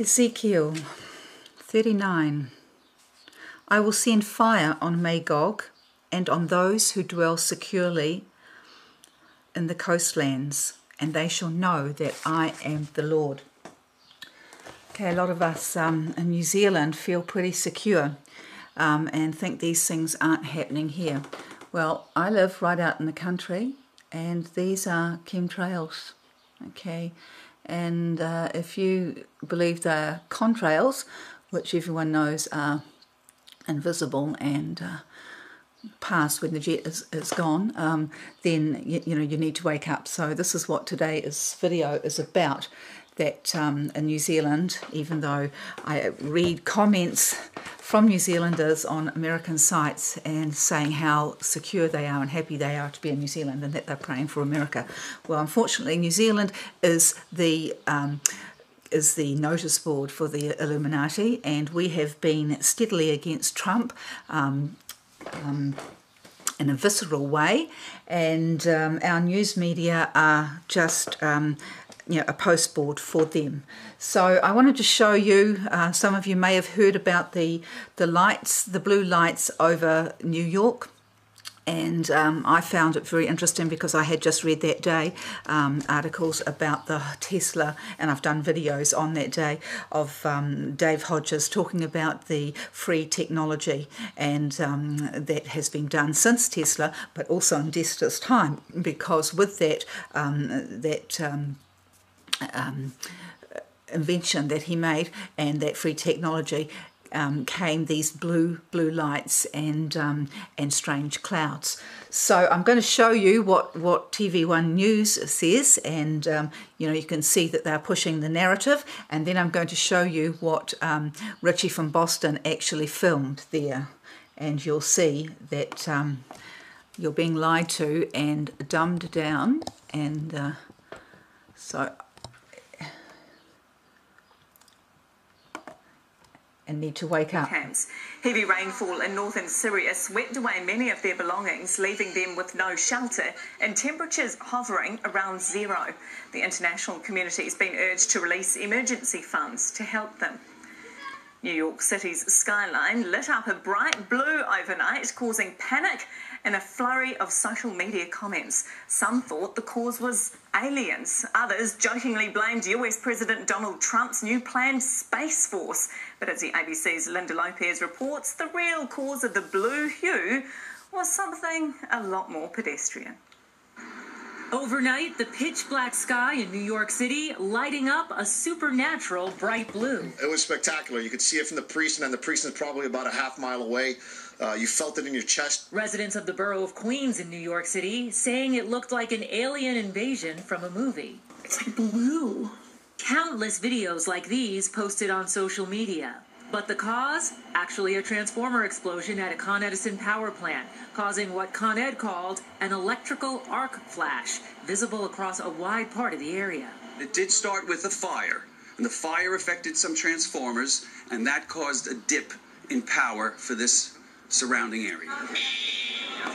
Ezekiel 39. I will send fire on Magog and on those who dwell securely in the coastlands, and they shall know that I am the Lord. Okay, a lot of us in New Zealand feel pretty secure and think these things aren't happening here. Well, I live right out in the country, and these are chemtrails, okay? And if you believe they're contrails, which everyone knows are invisible and pass when the jet is gone, then you know you need to wake up. So this is what today's video is about. That in New Zealand, even though I read comments from New Zealanders on American sites and saying how secure they are and happy they are to be in New Zealand and that they're praying for America. Well, unfortunately, New Zealand is the notice board for the Illuminati, and we have been steadily against Trump in a visceral way, and our news media are just a post board for them. So I wanted to show you, some of you may have heard about the lights, the blue lights over New York. And I found it very interesting because I had just read that day articles about the Tesla, and I've done videos on that day of Dave Hodges talking about the free technology, and that has been done since Tesla, but also in Tesla's time, because with that invention that he made and that free technology came these blue lights and strange clouds. So I'm going to show you what TV1 News says, and you can see that they're pushing the narrative, and then I'm going to show you what Richie from Boston actually filmed there, and you'll see that you're being lied to and dumbed down, and and need to wake up. Camps. Heavy rainfall in northern Syria swept away many of their belongings, leaving them with no shelter and temperatures hovering around zero. The international community has been urged to release emergency funds to help them. New York City's skyline lit up a bright blue overnight, causing panic and a flurry of social media comments. Some thought the cause was aliens. Others jokingly blamed US President Donald Trump's new planned Space Force. But as the ABC's Linda Lopez reports, the real cause of the blue hue was something a lot more pedestrian. Overnight, the pitch-black sky in New York City lighting up a supernatural bright blue. It was spectacular. You could see it from the precinct, and the precinct is probably about a half-mile away. You felt it in your chest. Residents of the borough of Queens in New York City saying it looked like an alien invasion from a movie. It's like blue. Countless videos like these posted on social media. But the cause? Actually a transformer explosion at a Con Edison power plant, causing what Con Ed called an electrical arc flash, visible across a wide part of the area. It did start with a fire, and the fire affected some transformers, and that caused a dip in power for this surrounding area.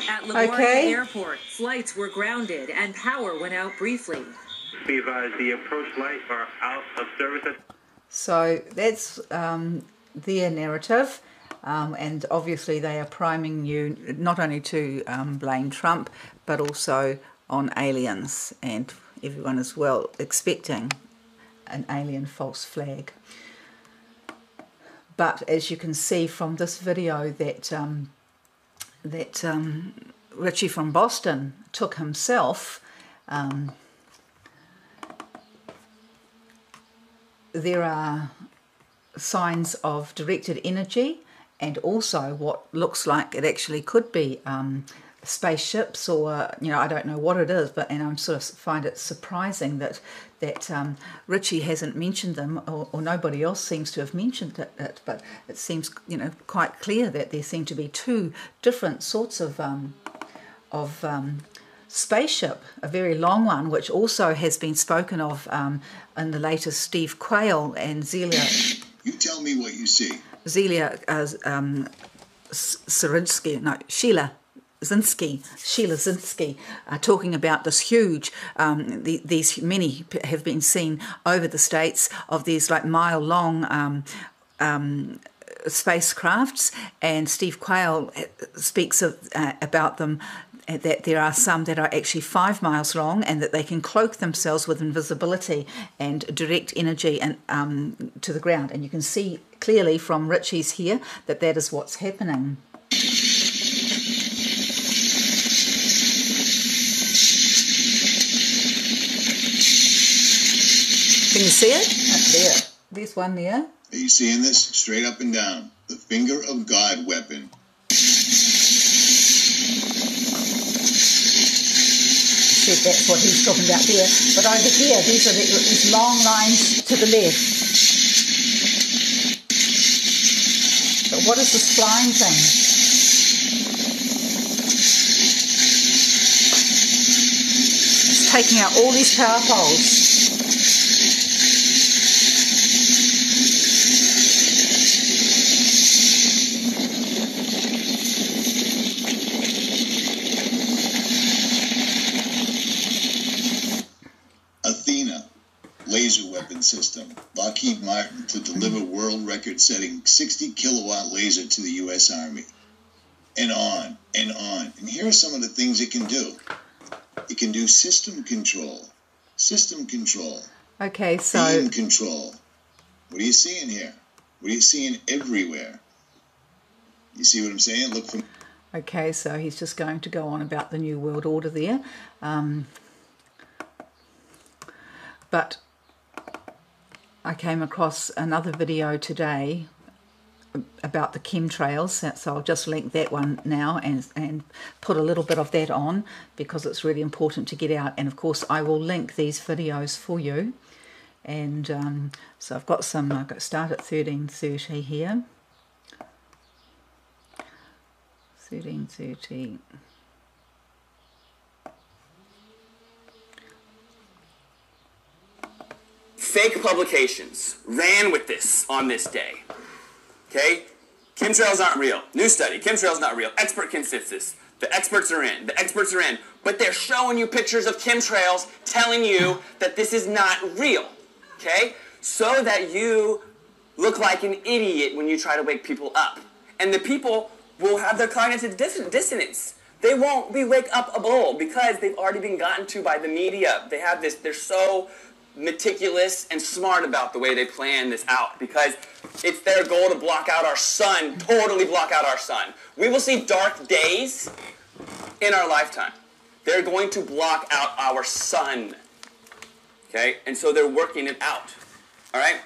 At LaGuardia Airport, flights were grounded and power went out briefly. Be advised, the approach lights are out of service. So that's their narrative, and obviously they are priming you not only to blame Trump, but also on aliens, and everyone is well expecting an alien false flag. But as you can see from this video that Richie from Boston took himself, there are signs of directed energy, and also what looks like it actually could be spaceships, or I don't know what it is, but I sort of find it surprising that Richie hasn't mentioned them, or nobody else seems to have mentioned it, but it seems quite clear that there seem to be two different sorts of spaceship, a very long one, which also has been spoken of in the latest Steve Quayle and Zelia. You tell me what you see. Zelia Sheila Sheila Zinsky, talking about this huge, these many have been seen over the states of these like mile-long spacecrafts, and Steve Quayle speaks about them, that there are some that are actually 5 miles long and that they can cloak themselves with invisibility and direct energy and to the ground. And you can see clearly from Richie's here that that is what's happening. Can you see it? There. There's one there. Are you seeing this? Straight up and down. The finger of God weapon. That's what he's talking about there. But over here, these are these long lines to the left. But what is this flying thing? It's taking out all these power poles. Laser weapon system. Lockheed Martin to deliver world record-setting 60-kilowatt laser to the U.S. Army. And on, and on. And here are some of the things it can do. It can do system control. System control. Okay, so... beam control. What are you seeing here? What are you seeing everywhere? You see what I'm saying? Look from... Okay, so he's just going to go on about the New World Order there. But I came across another video today about the chemtrails, so I'll just link that one now and put a little bit of that on because it's really important to get out. And of course I will link these videos for you. And so I've got some, I've got start at 13:30 here. 13:30. Fake publications ran with this on this day. Okay? Chemtrails aren't real. New study. Chemtrails not real. Expert consensus. The experts are in. The experts are in. But they're showing you pictures of chemtrails telling you that this is not real. Okay? So that you look like an idiot when you try to wake people up. And the people will have their cognitive dissonance. They won't be wake-up-able because they've already been gotten to by the media. They have this, they're so meticulous and smart about the way they plan this out because it's their goal to block out our sun, totally block out our sun. We will see dark days in our lifetime. They're going to block out our sun. Okay? And so they're working it out. All right?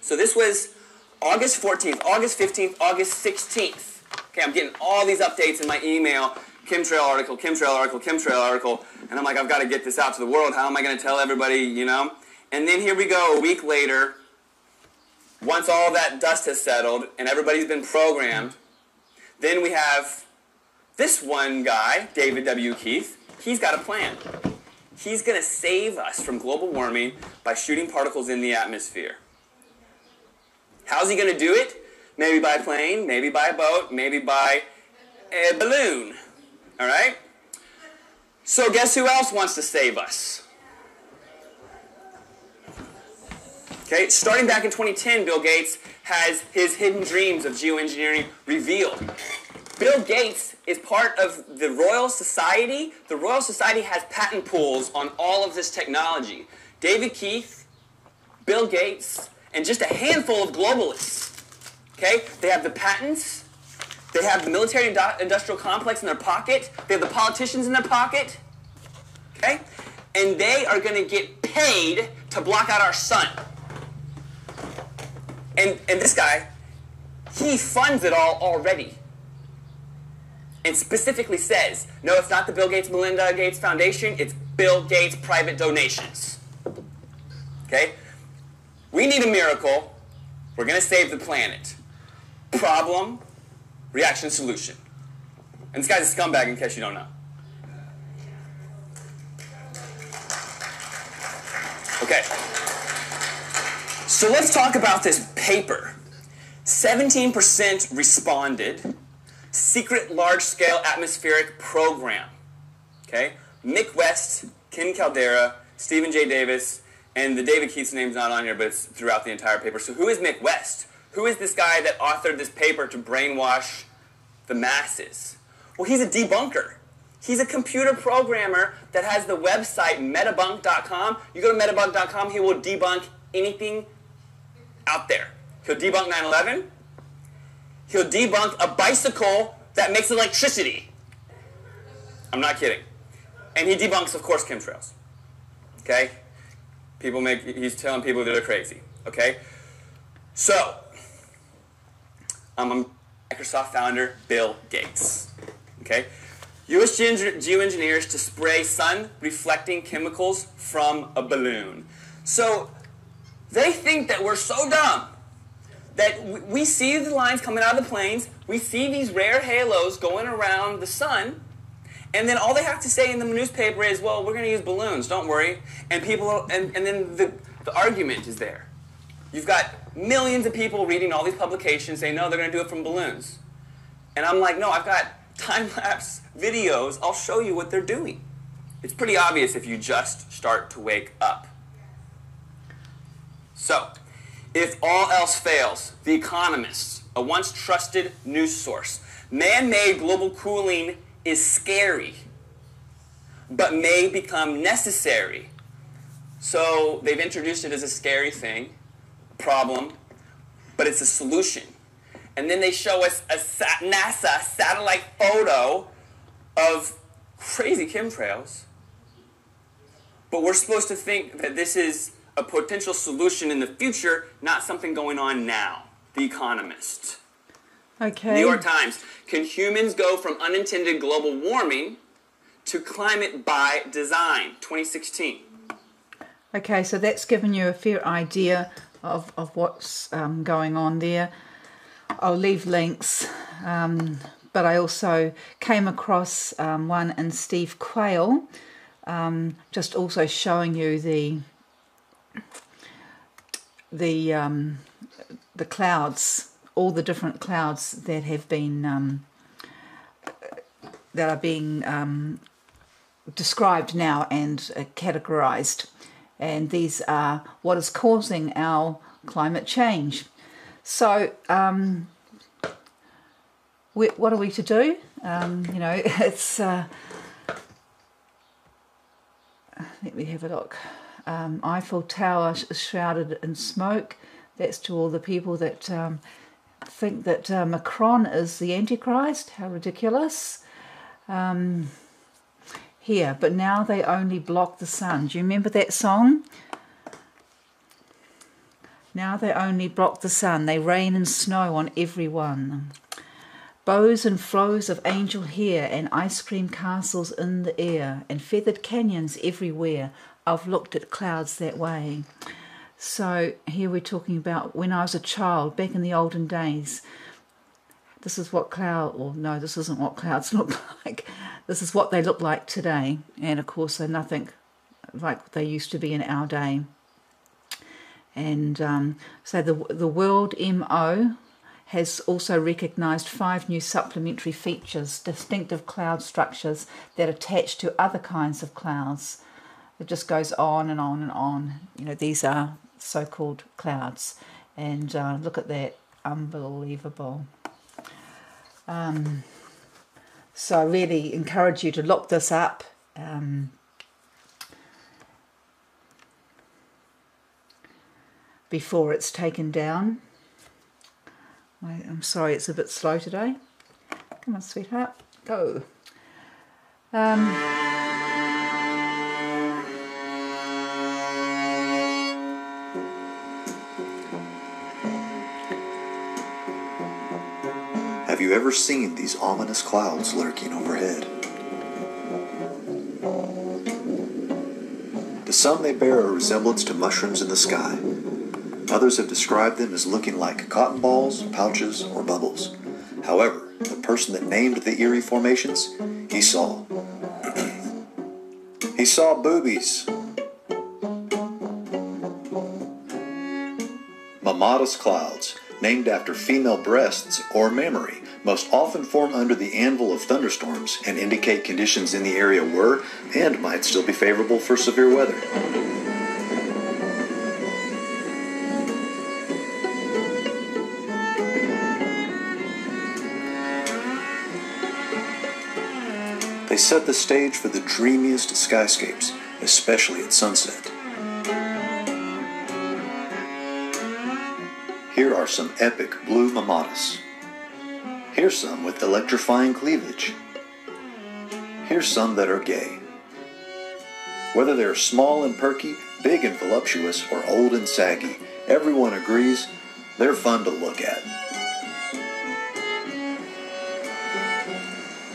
So this was August 14th, August 15th, August 16th. Okay, I'm getting all these updates in my email. Chemtrail article, chemtrail article, chemtrail article. And I'm like, I've got to get this out to the world. How am I going to tell everybody, you know? And then here we go, a week later, once all that dust has settled and everybody's been programmed, then we have this one guy, David W. Keith. He's got a plan. He's going to save us from global warming by shooting particles in the atmosphere. How's he going to do it? Maybe by plane, maybe by a boat, maybe by a balloon. All right? So guess who else wants to save us? Okay, starting back in 2010, Bill Gates has his hidden dreams of geoengineering revealed. Bill Gates is part of the Royal Society. The Royal Society has patent pools on all of this technology. David Keith, Bill Gates, and just a handful of globalists. Okay, they have the patents. They have the military-industrial complex in their pocket. They have the politicians in their pocket. Okay? And they are going to get paid to block out our sun. And this guy, he funds it all already. And specifically says, no, it's not the Bill Gates Melinda Gates Foundation, it's Bill Gates private donations. Okay? We need a miracle. We're going to save the planet. Problem, reaction, solution. And this guy's a scumbag in case you don't know. Okay. So let's talk about this paper. 17% responded. secret large-scale atmospheric program. Okay? Mick West, Ken Caldera, Stephen J. Davis, and the David Keith's name's not on here, but it's throughout the entire paper. So who is Mick West? Who is this guy that authored this paper to brainwash the masses? Well, he's a debunker. He's a computer programmer that has the website metabunk.com. You go to metabunk.com, he will debunk anything out there. He'll debunk 9/11. He'll debunk a bicycle that makes electricity. I'm not kidding. And he debunks, of course, chemtrails. Okay? He's telling people that they're crazy. Okay? So, Microsoft founder Bill Gates. Okay? U.S. geoengineers to spray sun-reflecting chemicals from a balloon. So, they think that we're so dumb that we see the lines coming out of the planes, we see these rare halos going around the sun, and then all they have to say in the newspaper is, well, we're going to use balloons, don't worry. And then the argument is there. You've got millions of people reading all these publications saying, no, they're going to do it from balloons. And I'm like, no, I've got time-lapse videos. I'll show you what they're doing. It's pretty obvious if you just start to wake up. So, if all else fails, The Economist, a once trusted news source, man-made global cooling is scary, but may become necessary. So they've introduced it as a scary thing, problem, but it's a solution. And then they show us a NASA satellite photo of crazy chemtrails, but we're supposed to think that this is a potential solution in the future, not something going on now. The Economist. Okay. New York Times. Can humans go from unintended global warming to climate by design? 2016. Okay, so that's given you a fair idea of what's going on there. I'll leave links, but I also came across one in Steve Quayle, just also showing you the clouds, all the different clouds that have been that are being described now and categorized, and these are what is causing our climate change. So what are we to do? It's let me have a look. Eiffel Tower is shrouded in smoke. That's to all the people that think that Macron is the Antichrist. How ridiculous. Here, but now they only block the sun. Do you remember that song? Now they only block the sun. They rain and snow on everyone. Bows and flows of angel hair and ice cream castles in the air and feathered canyons everywhere. I've looked at clouds that way. So here we're talking about when I was a child, back in the olden days. This is what this isn't what clouds look like. This is what they look like today. And of course they're nothing like they used to be in our day. And so the World MO has also recognised 5 new supplementary features, distinctive cloud structures that attach to other kinds of clouds. It just goes on and on and on. These are so-called clouds. And look at that, unbelievable. So I really encourage you to look this up. Before it's taken down. I'm sorry, it's a bit slow today. Come on, sweetheart, go. Have you ever seen these ominous clouds lurking overhead? To some, they bear a resemblance to mushrooms in the sky. Others have described them as looking like cotton balls, pouches, or bubbles. However, the person that named the eerie formations, he saw boobies. Mammatus clouds, named after female breasts or mammary, most often form under the anvil of thunderstorms and indicate conditions in the area were and might still be favorable for severe weather. They set the stage for the dreamiest skyscapes, especially at sunset. Here are some epic blue mamadas. Here's some with electrifying cleavage. Here's some that are gay. Whether they're small and perky, big and voluptuous, or old and saggy, everyone agrees they're fun to look at.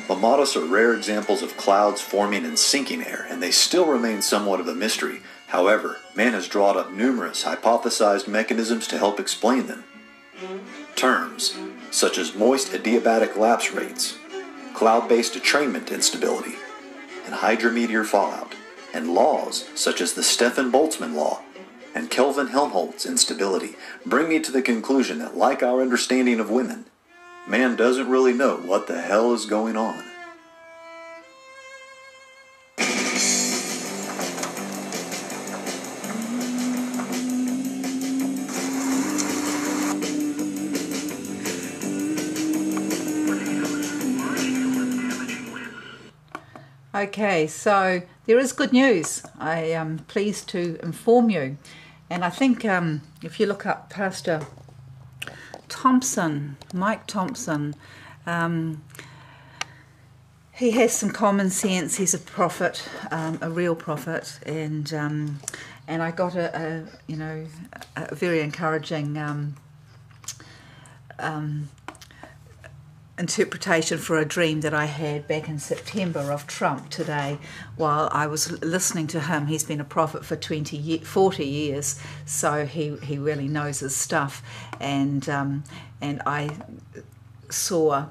Mamadas are rare examples of clouds forming and sinking air, and they still remain somewhat of a mystery. However, man has drawn up numerous hypothesized mechanisms to help explain them. Terms such as moist adiabatic lapse rates, cloud-based entrainment instability, and hydrometeor fallout, and laws such as the Stefan-Boltzmann law and Kelvin-Helmholtz instability bring me to the conclusion that, like our understanding of women, man doesn't really know what the hell is going on. Okay, so there is good news. I am pleased to inform you. And I think if you look up Pastor Thompson, Mike Thompson, he has some common sense. He's a prophet, a real prophet, and I got a very encouraging interpretation for a dream that I had back in September of Trump today while I was listening to him. He's been a prophet for 40 years, so he really knows his stuff. And I saw,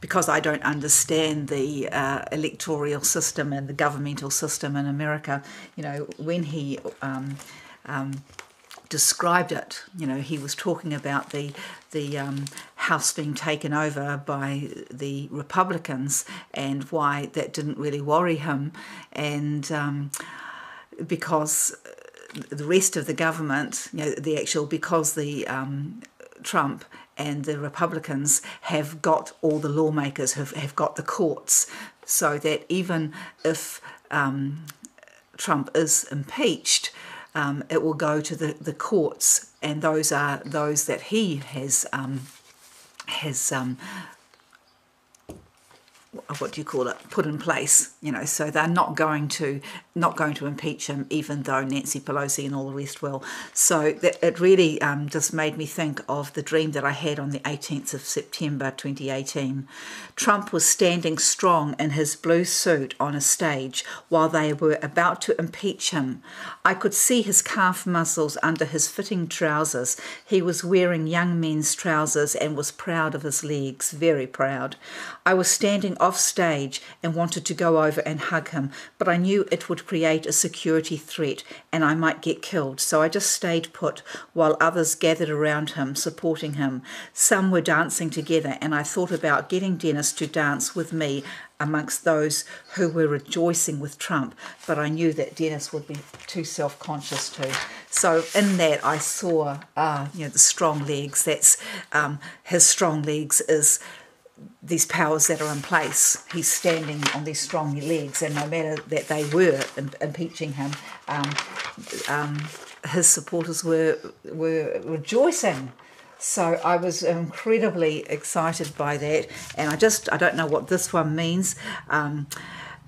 because I don't understand the electoral system and the governmental system in America, when he described it, he was talking about the House being taken over by the Republicans and why that didn't really worry him, and because the rest of the government, because the Trump and the Republicans have got all the lawmakers, have got the courts, so that even if Trump is impeached, it will go to the courts, and those are those that he has put in place, so they're not going to impeach him, even though Nancy Pelosi and all the rest will. So it really just made me think of the dream that I had on the 18th of September 2018. Trump was standing strong in his blue suit on a stage while they were about to impeach him. I could see his calf muscles under his fitting trousers. He was wearing young men's trousers and was proud of his legs, very proud. I was standing off stage and wanted to go over and hug him, but I knew it would create a security threat and I might get killed, so I just stayed put while others gathered around him, supporting him. Some were dancing together, and I thought about getting Dennis to dance with me amongst those who were rejoicing with Trump, but I knew that Dennis would be too self-conscious to. So in that I saw the strong legs. That's his strong legs is these powers that are in place. He's standing on these strong legs, and no matter that they were impeaching him, his supporters were rejoicing. So I was incredibly excited by that, and I don't know what this one means.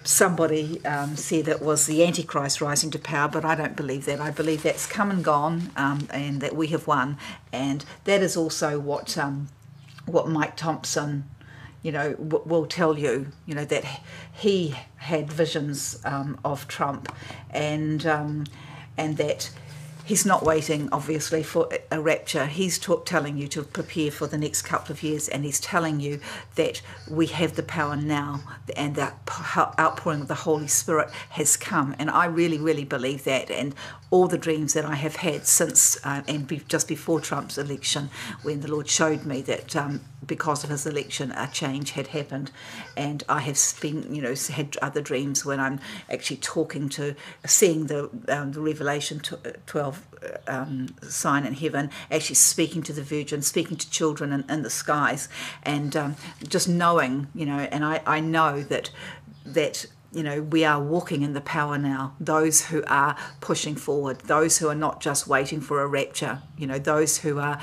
Somebody said it was the Antichrist rising to power, but I don't believe that. I believe that's come and gone, and that we have won, and that is also what Mike Thompson, will tell you, that he had visions of Trump, and that He's not waiting, obviously, for a rapture. He's telling you to prepare for the next couple of years, and he's telling you that we have the power now, and the outpouring of the Holy Spirit has come. And I really, really believe that. And all the dreams that I have had since just before Trump's election, when the Lord showed me that because of his election, a change had happened. And I have been, had other dreams when I'm actually seeing the Revelation 12 sign in heaven, actually speaking to the Virgin, speaking to children in the skies, and just knowing, and I know that we are walking in the power now. Those who are pushing forward, those who are not just waiting for a rapture, those who are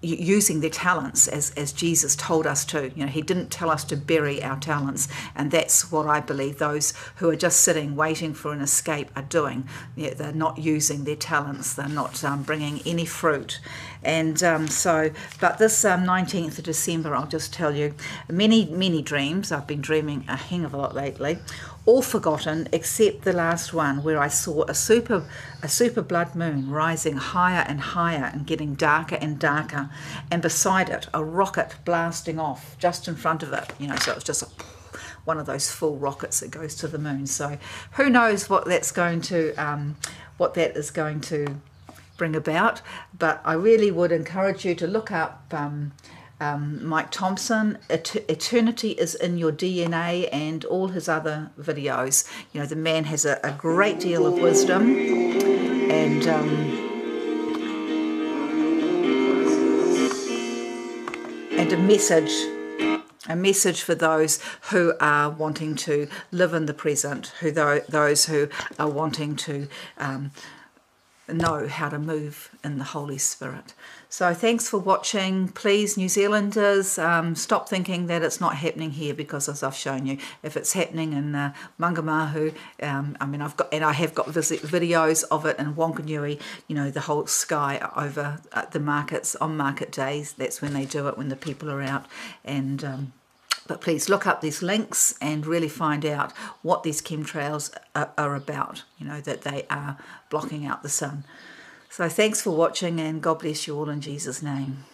using their talents as Jesus told us to. He didn't tell us to bury our talents, and that's what I believe those who are just sitting waiting for an escape are doing. They're not using their talents. They're not bringing any fruit. And but this 19th of December, I'll just tell you, many dreams. I've been dreaming a hang of a lot lately, all forgotten except the last one, where I saw a super blood moon rising higher and higher and getting darker and darker, and beside it a rocket blasting off just in front of it. So it was just one of those full rockets that goes to the moon. So who knows what that is going to bring about, but I really would encourage you to look up Mike Thompson, Eternity is in Your DNA, and all his other videos. The man has a great deal of wisdom, and a message for those who are wanting to live in the present, those who are wanting to know how to move in the Holy Spirit. So thanks for watching. Please, New Zealanders, stop thinking that it's not happening here, because as I've shown you, if it's happening in Mangamahu, I have got videos of it in Wanganui, the whole sky over the markets on market days. That's when they do it, when the people are out. And but please look up these links and really find out what these chemtrails are about, that they are blocking out the sun. So thanks for watching, and God bless you all in Jesus' name.